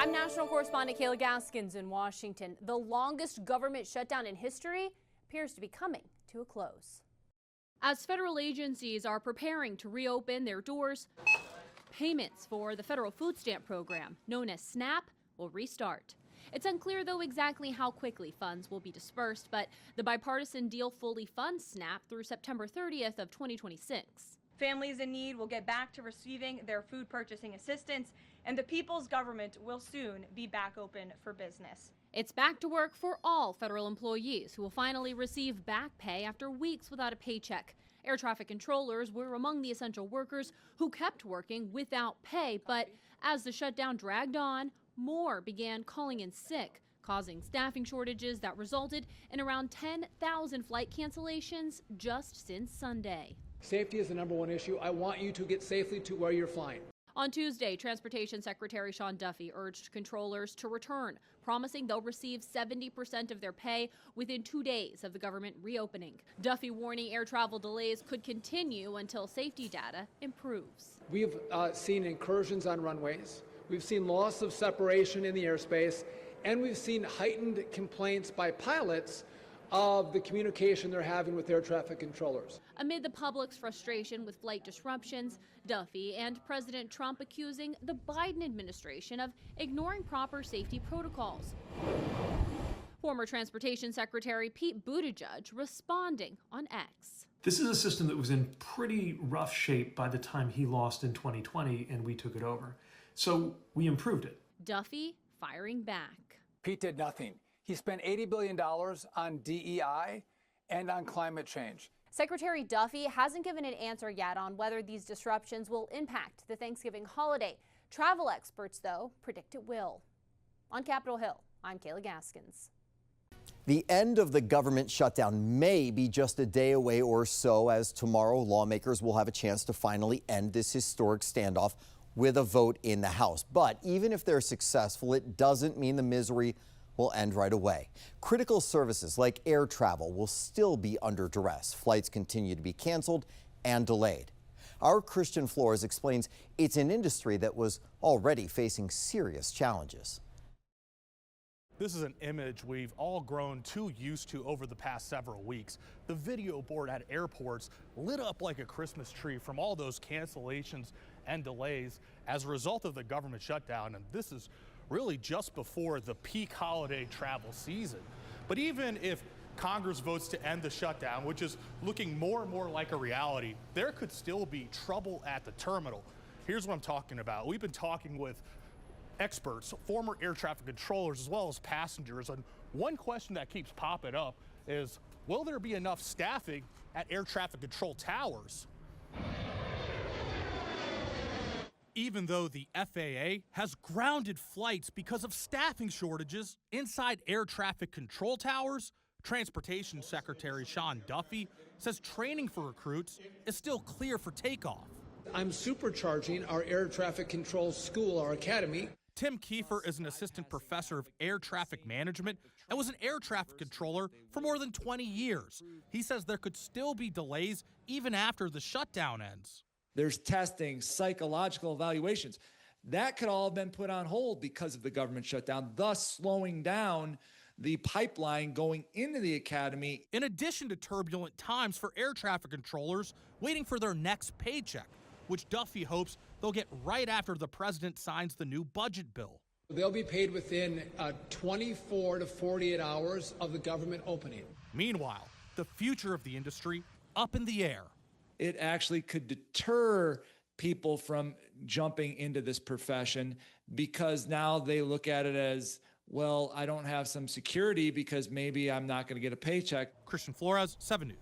I'm national correspondent Kayla Gaskins in Washington. The longest government shutdown in history appears to be coming to a close. As federal agencies are preparing to reopen their doors, payments for the federal food stamp program, known as SNAP, will restart. It's unclear, though, exactly how quickly funds will be dispersed, but the bipartisan deal fully funds SNAP through September 30th of 2026. Families in need will get back to receiving their food purchasing assistance, and the people's government will soon be back open for business. It's back to work for all federal employees who will finally receive back pay after weeks without a paycheck. Air traffic controllers were among the essential workers who kept working without pay, but as the shutdown dragged on, more began calling in sick, causing staffing shortages that resulted in around 10,000 flight cancellations just since Sunday. Safety is the #1 issue. I want you to get safely to where you're flying. On Tuesday, Transportation Secretary Sean Duffy urged controllers to return, promising they'll receive 70% of their pay within 2 days of the government reopening. Duffy warning air travel delays could continue until safety data improves. We've seen incursions on runways. We've seen loss of separation in the airspace, and we've seen heightened complaints by pilots of the communication they're having with air traffic controllers. Amid the public's frustration with flight disruptions, Duffy and President Trump accusing the Biden administration of ignoring proper safety protocols. Former Transportation Secretary Pete Buttigieg responding on X. This is a system that was in pretty rough shape by the time he lost in 2020 and we took it over. So we improved it. Duffy firing back. Pete did nothing. He spent $80 billion on DEI and on climate change. Secretary Duffy hasn't given an answer yet on whether these disruptions will impact the Thanksgiving holiday. Travel experts, though, predict it will. On Capitol Hill, I'm Kayla Gaskins. The end of the government shutdown may be just a day away or so, as tomorrow lawmakers will have a chance to finally end this historic standoff with a vote in the House. But even if they're successful, it doesn't mean the misery will end right away. Critical services like air travel will still be under duress. Flights continue to be canceled and delayed. Our Christian Flores explains it's an industry that was already facing serious challenges. This is an image we've all grown too used to over the past several weeks. The video board at airports lit up like a Christmas tree from all those cancellations and delays as a result of the government shutdown. And this is really just before the peak holiday travel season. But even if Congress votes to end the shutdown, which is looking more and more like a reality, there could still be trouble at the terminal. Here's what I'm talking about. We've been talking with experts, former air traffic controllers, as well as passengers. And one question that keeps popping up is, will there be enough staffing at air traffic control towers? Even though the FAA has grounded flights because of staffing shortages inside air traffic control towers, Transportation Secretary Sean Duffy says training for recruits is still clear for takeoff. I'm supercharging our air traffic control school, our academy. Tim Kiefer is an assistant professor of air traffic management and was an air traffic controller for more than 20 years. He says there could still be delays even after the shutdown ends. There's testing, psychological evaluations. That could all have been put on hold because of the government shutdown, thus slowing down the pipeline going into the academy. In addition to turbulent times for air traffic controllers waiting for their next paycheck, which Duffy hopes they'll get right after the president signs the new budget bill. They'll be paid within 24 to 48 hours of the government opening. Meanwhile, the future of the industry up in the air. It actually could deter people from jumping into this profession because now they look at it as, well, I don't have some security because maybe I'm not going to get a paycheck. Christian Flores, 7 News.